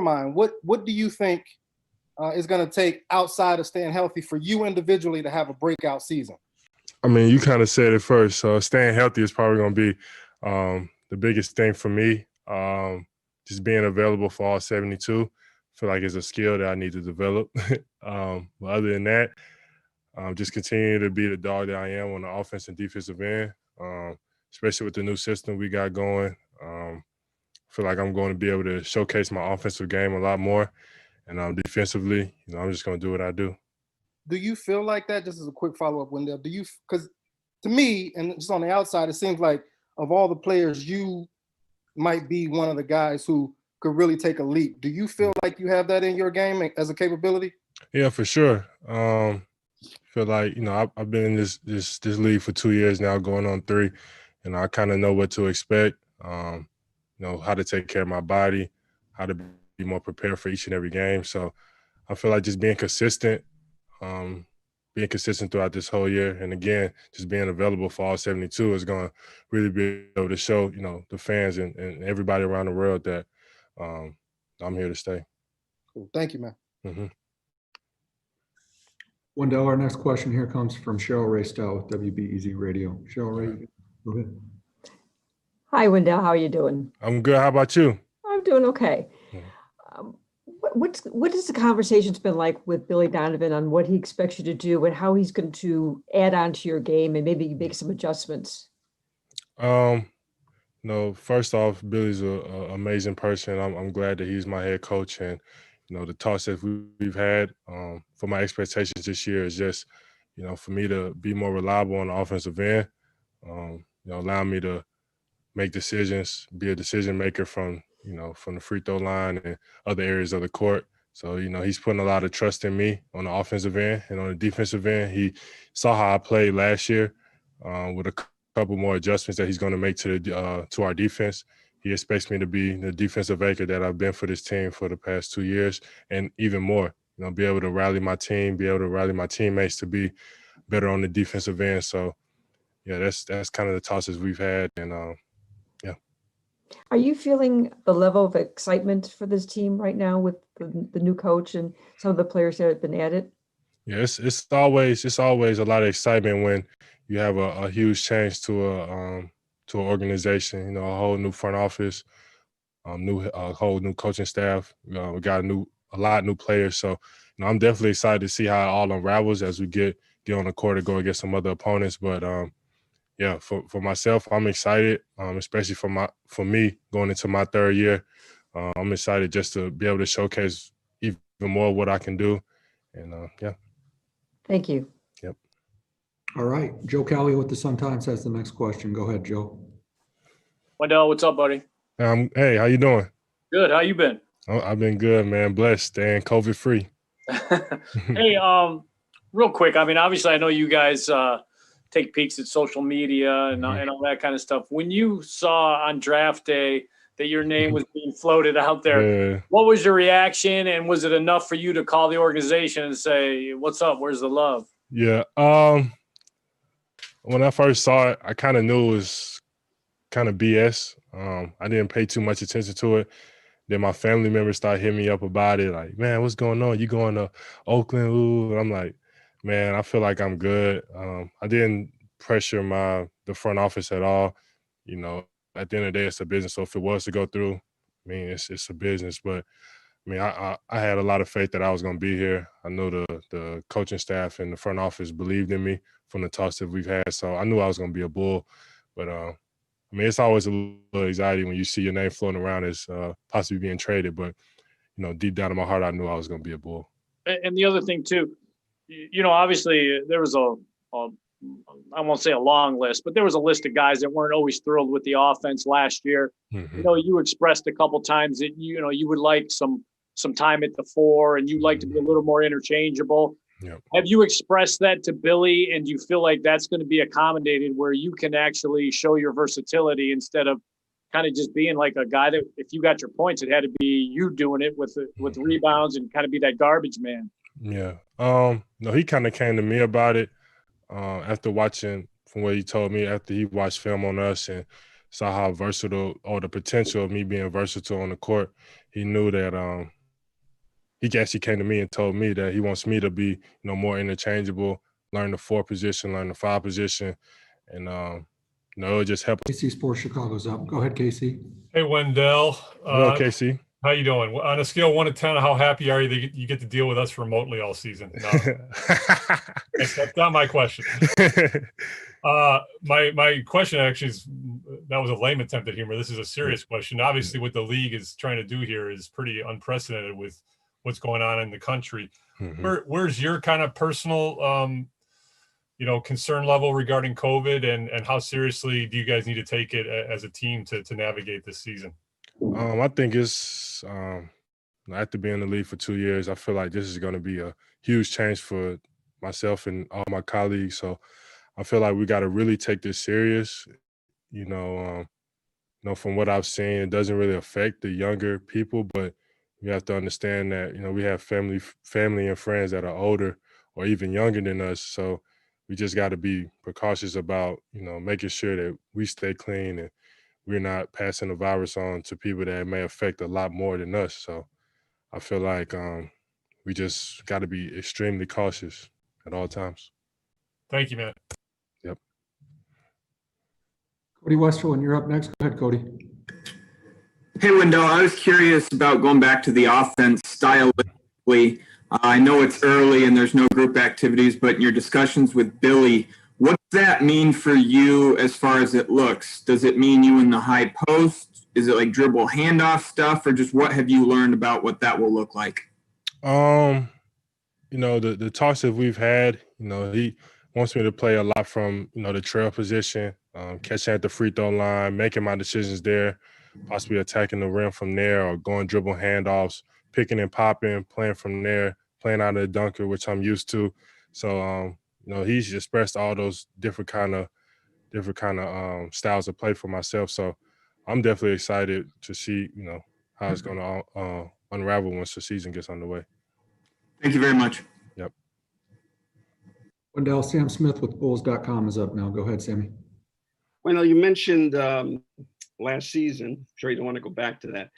mind, what do you think is going to take outside of staying healthy for you individually to have a breakout season? I mean, you kind of said it first. So staying healthy is probably going to be the biggest thing for me. Just being available for all 72. I feel like it's a skill that I need to develop. But other than that, just continue to be the dog that I am on the offense and defensive end, especially with the new system we got going. I feel like I'm going to be able to showcase my offensive game a lot more. And defensively, I'm just going to do what I do. Do you feel like that? Just as a quick follow-up, Wendell, because to me, and just on the outside, it seems like of all the players, you might be one of the guys who could really take a leap. Do you feel like you have that in your game as a capability? Yeah, for sure. Feel like, I've been in this league for 2 years now, going on 3, and I kind of know what to expect, how to take care of my body, how to be more prepared for each and every game. So I feel like just being consistent throughout this whole year, and again, just being available for all 72 is going to really be able to show, the fans and everybody around the world that I'm here to stay. Cool. Thank you, man. Mm-hmm. Wendell, our next question here comes from Cheryl Ray Stout with WBEZ Radio. Cheryl Ray, go ahead. Hi, Wendell. How are you doing? I'm good. How about you? I'm doing okay. What has the conversations been like with Billy Donovan on what he expects you to do and how he's going to add on to your game and maybe make some adjustments? First off, Billy's an amazing person. I'm glad that he's my head coach, and the talks that we've had for my expectations this year is just, for me to be more reliable on the offensive end, allow me to make decisions, be a decision maker from the free throw line and other areas of the court. So, he's putting a lot of trust in me on the offensive end, and on the defensive end, he saw how I played last year with a couple more adjustments that he's going to make to our defense. He expects me to be the defensive anchor that I've been for this team for the past 2 years, and even more, be able to rally my team, be able to rally my teammates to be better on the defensive end. So, yeah, that's kind of the tosses we've had, and yeah. Are you feeling the level of excitement for this team right now with the new coach and some of the players that have been added? Yeah, it's always a lot of excitement when you have a huge change to an organization. A whole new front office, whole new coaching staff. We got a lot of new players. So, I'm definitely excited to see how it all unravels as we get on the court to go against some other opponents. But yeah, for myself, I'm excited, especially for me going into my 3rd year. I'm excited just to be able to showcase even more what I can do. And yeah. Thank you. Yep. All right. Joe Calio with the Sun-Times has the next question. Go ahead, Joe. Wendell, what's up, buddy? Hey, how you doing? Good. How you been? Oh, I've been good, man. Blessed, staying COVID-free. Hey, real quick. I mean, obviously, I know you guys take peeks at social media and all that kind of stuff. When you saw on draft day that your name was being floated out there, yeah, what was your reaction? And was it enough for you to call the organization and say, "What's up? Where's the love?" Yeah. When I first saw it, I kind of knew it was kind of BS. I didn't pay too much attention to it. Then my family members started hitting me up about it, like, "Man, what's going on? You going to Oakland?" Ooh. And I'm like, "Man, I feel like I'm good." I didn't pressure the front office at all. At the end of the day, it's a business. So if it was to go through, I mean, it's a business. But I mean, I had a lot of faith that I was going to be here. I know the coaching staff and the front office believed in me from the talks that we've had. So I knew I was going to be a Bull. But I mean, it's always a little anxiety when you see your name floating around as possibly being traded. But deep down in my heart, I knew I was going to be a Bull. And the other thing too, obviously there was I won't say a long list, but there was a list of guys that weren't always thrilled with the offense last year. Mm-hmm. You expressed a couple times that you would like some time at the 4 and you'd like to be a little more interchangeable. Yep. Have you expressed that to Billy, and do you feel like that's going to be accommodated where you can actually show your versatility instead of kind of just being like a guy that if you got your points, it had to be you doing it with rebounds and kind of be that garbage man? Yeah. No, he kind of came to me about it after watching, from what he told me, after he watched film on us and saw how versatile, or the potential of me being versatile on the court. He knew that he actually came to me and told me that he wants me to be, more interchangeable, learn the 4 position, learn the 5 position, and it just helped. KC Sports Chicago's up. Go ahead, Casey. Hey, Wendell. Hello, Casey. How you doing? On a scale of 1 to 10, how happy are you that you get to deal with us remotely all season? No, that's not my question. My question actually is, that was a lame attempt at humor. This is a serious question. Obviously, what the league is trying to do here is pretty unprecedented with what's going on in the country. Where's your kind of personal, concern level regarding COVID, and how seriously do you guys need to take it as a team to navigate this season? I think it's after being in the league for 2 years, I feel like this is going to be a huge change for myself and all my colleagues. So I feel like we got to really take this serious. From what I've seen, it doesn't really affect the younger people, but you have to understand that we have family and friends that are older or even younger than us. So we just got to be precautious about making sure that we stay clean and we're not passing the virus on to people that may affect a lot more than us. So I feel like we just got to be extremely cautious at all times. Thank you, man. Yep. Cody Westerland, you're up next. Go ahead, Cody. Hey, Wendell, I was curious about going back to the offense stylistically. I know it's early and there's no group activities, but in your discussions with Billy, what does that mean for you as far as it looks? Does it mean you in the high post? Is it like dribble handoff stuff, or just what have you learned about what that will look like? The talks that we've had, he wants me to play a lot from, the trail position, catching at the free throw line, making my decisions there, possibly attacking the rim from there or going dribble handoffs, picking and popping, playing from there, playing out of the dunker, which I'm used to. So, he's expressed all those different kind of styles of play for myself. So I'm definitely excited to see, how it's going to unravel once the season gets underway. Thank you very much. Yep. Wendell, Sam Smith with Bulls.com is up now. Go ahead, Sammy. Well, you mentioned last season. I'm sure you don't want to go back to that.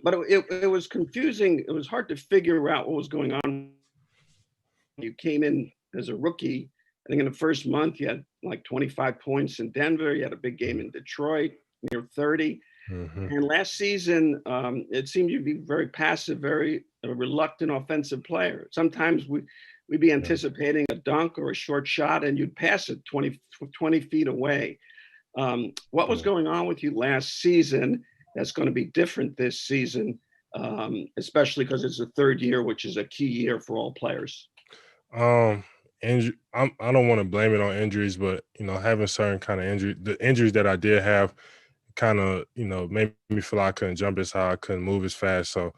But it was confusing. It was hard to figure out what was going on. You came in as a rookie. I think in the first month you had like 25 points in Denver. You had a big game in Detroit, near 30. And last season, it seemed you'd be very passive, very reluctant offensive player. Sometimes we'd be anticipating a dunk or a short shot, and you'd pass it 20 feet away. What was going on with you last season that's going to be different this season, especially because it's the third year, which is a key year for all players? I don't want to blame it on injuries, but having certain kind of the injuries that I did have kind of made me feel like I couldn't jump as high, I couldn't move as fast. So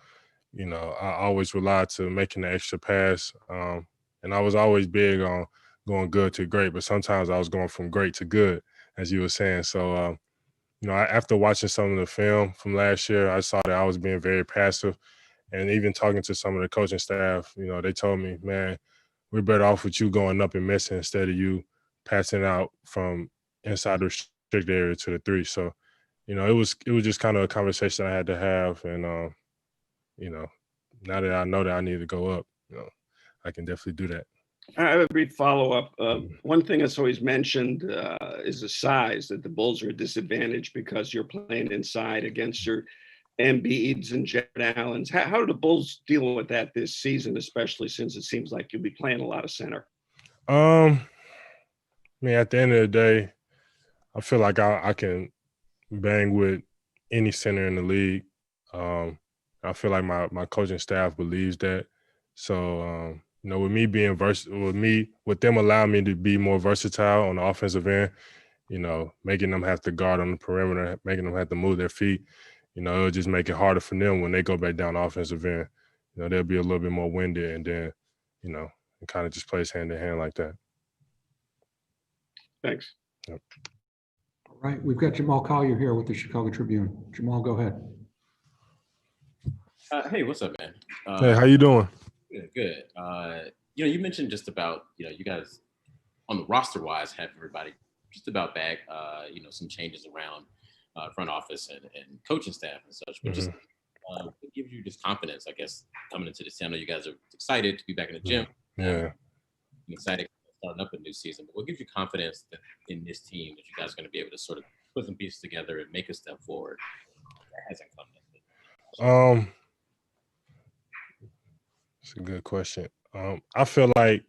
I always relied to making the extra pass, and I was always big on going good to great, but sometimes I was going from great to good, as you were saying. So after watching some of the film from last year, I saw that I was being very passive, and even talking to some of the coaching staff, they told me, man, we're better off with you going up and missing instead of you passing out from inside the restricted area to the three. So, it was just kind of a conversation I had to have. And, now that I know that I need to go up, I can definitely do that. I have a brief follow-up. One thing that's always mentioned is the size, that the Bulls are a disadvantage because you're playing inside against your Embiids and Jared Allens. How do the Bulls deal with that this season, especially since it seems like you'll be playing a lot of center? At the end of the day, I feel like I can bang with any center in the league. I feel like my coaching staff believes that. So, with me being with them allowing me to be more versatile on the offensive end, making them have to guard on the perimeter, making them have to move their feet, it'll just make it harder for them when they go back down the offensive end. They'll be a little bit more winded, and then, it kind of just plays hand in hand like that. Thanks. Yep. All right, we've got Jamal Collier here with the Chicago Tribune. Jamal, go ahead. Hey, what's up, man? Hey, how you doing? Good. You mentioned just about, you guys on the roster wise have everybody just about back, some changes around front office and coaching staff and such, but just What gives you just confidence, I guess, coming into this team? I know you guys are excited to be back in the gym. Yeah. I'm excited starting up a new season. But what gives you confidence that in this team that you guys are going to be able to sort of put some pieces together and make a step forward? That hasn't come yet. It's a good question. I feel like,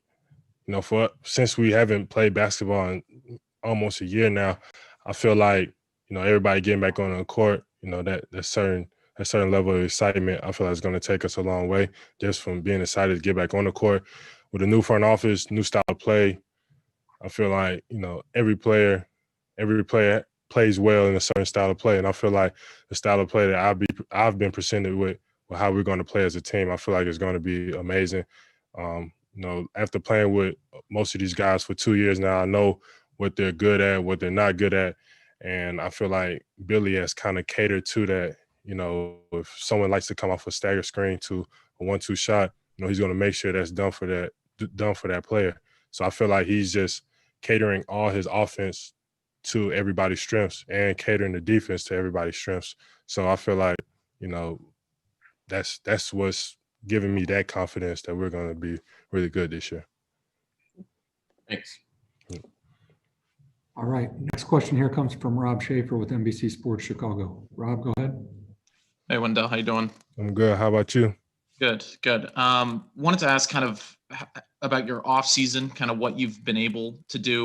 since we haven't played basketball in almost a year now, I feel like, everybody getting back on the court, that certain level of excitement, I feel like it's going to take us a long way just from being excited to get back on the court. With a new front office, new style of play, I feel like, every player plays well in a certain style of play. And I feel like the style of play that I've been presented with how we're going to play as a team, I feel like it's going to be amazing. After playing with most of these guys for 2 years now, I know what they're good at, what they're not good at. And I feel like Billy has kind of catered to that. If someone likes to come off a stagger screen to a 1-2 shot, he's going to make sure that's done for that player. So I feel like he's just catering all his offense to everybody's strengths and catering the defense to everybody's strengths. So I feel like, that's what's giving me that confidence that we're going to be really good this year. Thanks. All right. Next question here comes from Rob Schaefer with NBC Sports Chicago. Rob, go ahead. Hey, Wendell, how you doing? I'm good. How about you? Good. Wanted to ask kind of about your off season, kind of what you've been able to do.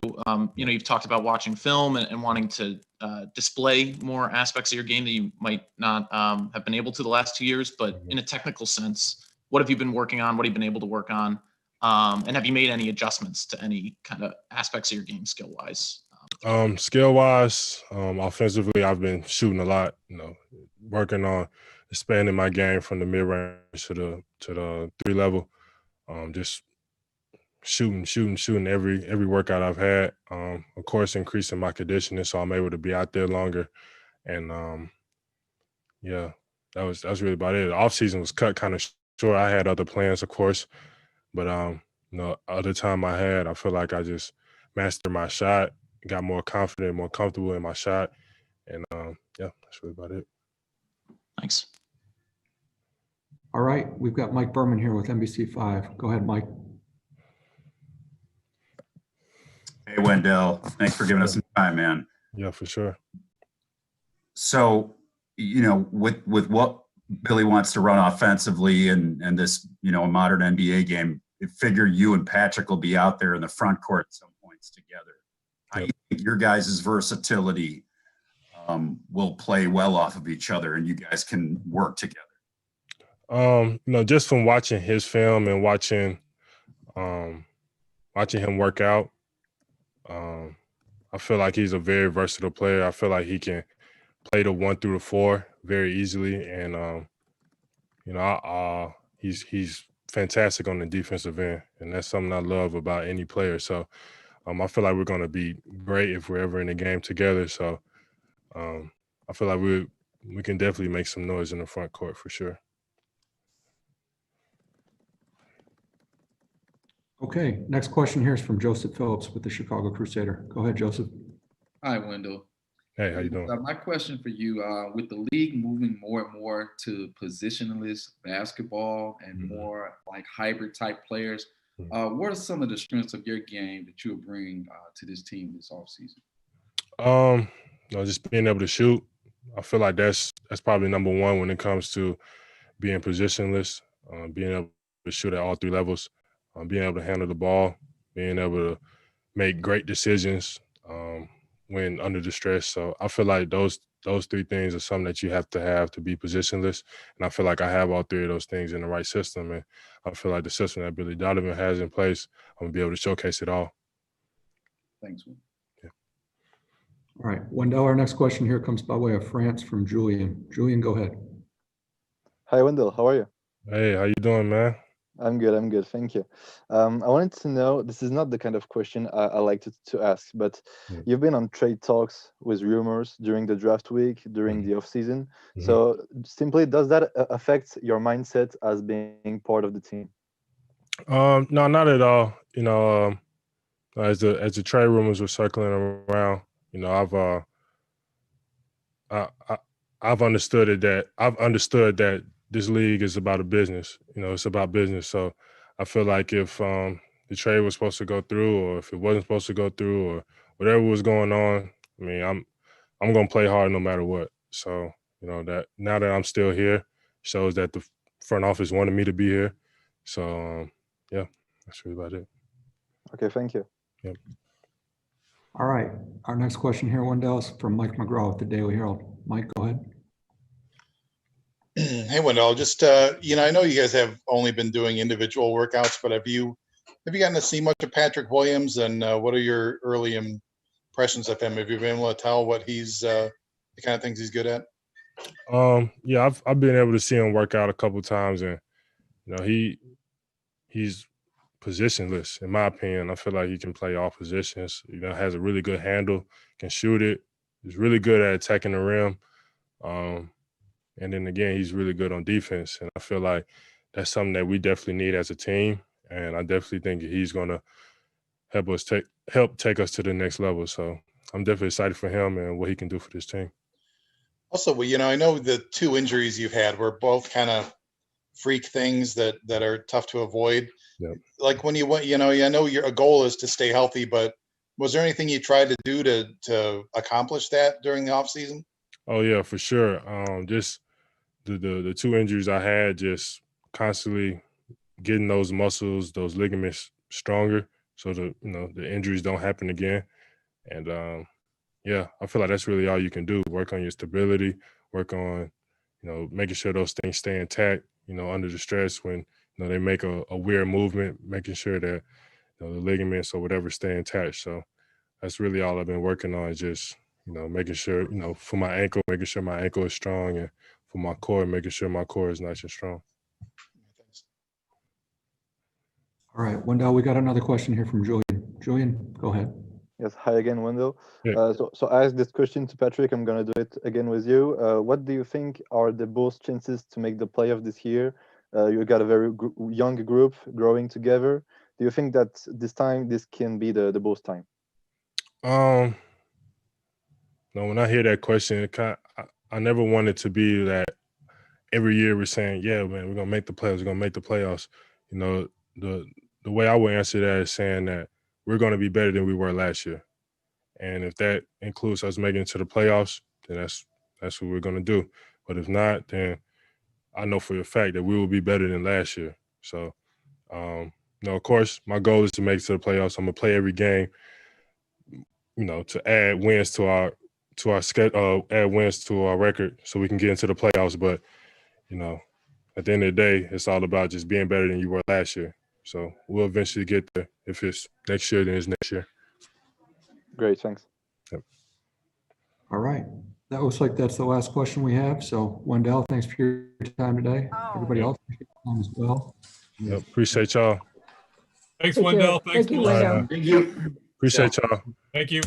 You've talked about watching film and wanting to display more aspects of your game that you might not have been able to the last 2 years, but in a technical sense, what have you been working on? What have you been able to work on? And have you made any adjustments to any kind of aspects of your game skill-wise? Skill-wise, offensively, I've been shooting a lot, working on expanding my game from the mid-range to the 3 level. Just shooting every workout I've had. Of course, increasing my conditioning so I'm able to be out there longer. And that's really about it. The off season was cut kind of short. I had other plans, of course, but other time I feel like I just mastered my shot, got more confident, more comfortable in my shot, and that's really about it. Thanks. All right, we've got Mike Berman here with NBC5. Go ahead, Mike. Hey, Wendell. Thanks for giving us some time, man. Yeah, for sure. So, with what Billy wants to run offensively and this, a modern NBA game, I figure you and Patrick will be out there in the front court at some points together. How do you think your guys' versatility will play well off of each other and you guys can work together? Just from watching his film and watching him work out, I feel like he's a very versatile player. I feel like he can play the 1 through the 4 very easily, and he's fantastic on the defensive end, and that's something I love about any player. So I feel like we're going to be great if we're ever in a game together. So I feel like we can definitely make some noise in the front court for sure. Okay, next question here is from Joseph Phillips with the Chicago Crusader. Go ahead, Joseph. Hi, Wendell. Hey, how you doing? My question for you, with the league moving more and more to positionless basketball and more like hybrid type players, what are some of the strengths of your game that you'll bring to this team this offseason? Just being able to shoot. I feel like that's probably number one when it comes to being positionless, being able to shoot at all 3 levels, being able to handle the ball, being able to make great decisions when under distress. So I feel like those 3 things are something that you have to be positionless. And I feel like I have all 3 of those things in the right system. And I feel like the system that Billy Donovan has in place, I'm going to be able to showcase it all. Thanks, man. Yeah. All right, Wendell, our next question here comes by way of France from Julian. Julian, go ahead. Hi, Wendell. How are you? Hey, how you doing, man? I'm good. Thank you. I wanted to know, this is not the kind of question I like to ask, but you've been on trade talks with rumors during the draft week, during the offseason. So simply, does that affect your mindset as being part of the team? No, not at all. As the trade rumors were circling around, I've understood that this league is about a business. You know, it's about business. So I feel like if the trade was supposed to go through, or if it wasn't supposed to go through, or whatever was going on, I mean, I'm gonna play hard no matter what. So, you know, that now that I'm still here shows that the front office wanted me to be here. So yeah, that's really about it. Okay, thank you. Yep. All right. Our next question here, Wendell, is from Mike McGraw with the Daily Herald. Mike, go ahead. Hey, Wendell, just, you know, I know you guys have only been doing individual workouts, but have you gotten to see much of Patrick Williams, and what are your early impressions of him? Have you been able to tell what he's, the kind of things he's good at? Yeah, I've been able to see him work out a couple of times, and, you know, he's positionless, in my opinion. I feel like he can play all positions. You know, has a really good handle, can shoot it. He's really good at attacking the rim. And then again, he's really good on defense. And I feel like that's something that we definitely need as a team. And I definitely think he's going to help take us to the next level. So I'm definitely excited for him and what he can do for this team. Also, you know, I know the 2 injuries you've had were both kind of freak things that are tough to avoid. Yep. Like when you went, you know, I know your goal is to stay healthy, but was there anything you tried to do to accomplish that during the offseason? Oh yeah, for sure. Just the 2 injuries I had, just constantly getting those muscles, those ligaments stronger, so the injuries don't happen again. And yeah, I feel like that's really all you can do. Work on your stability, work on, you know, making sure those things stay intact, you know, under the stress when, you know, they make a weird movement, making sure that, you know, the ligaments or whatever stay intact. So that's really all I've been working on, just, you know, making sure, you know, for my ankle, making sure my ankle is strong, and for my core, making sure my core is nice and strong. All right, Wendell, we got another question here from Julian. Julian, go ahead. Yes, hi again, Wendell. Yeah. So I asked this question to Patrick. I'm going to do it again with you. What do you think are the Bulls' chances to make the playoff this year? You got a very young group growing together. Do you think that this can be the Bulls' time? No, when I hear that question, I never want it to be that every year we're saying, yeah, man, we're gonna make the playoffs, we're gonna make the playoffs. You know, the way I would answer that is saying that we're gonna be better than we were last year. And if that includes us making it to the playoffs, then that's what we're gonna do. But if not, then I know for a fact that we will be better than last year. So you know, of course, my goal is to make it to the playoffs. I'm gonna play every game, you know, to add wins to our schedule, add wins to our record, so we can get into the playoffs. But you know, at the end of the day, it's all about just being better than you were last year. So we'll eventually get there. If it's next year, then it's next year. Great, thanks. Yep. All right. That looks like that's the last question we have. So Wendell, thanks for your time today. Everybody else, thank you for your time as well. Yep. Appreciate y'all. Thanks, Take care. Wendell. Thanks, Thank you, Bulls. Wendell. Thank you. Appreciate y'all. Thank you.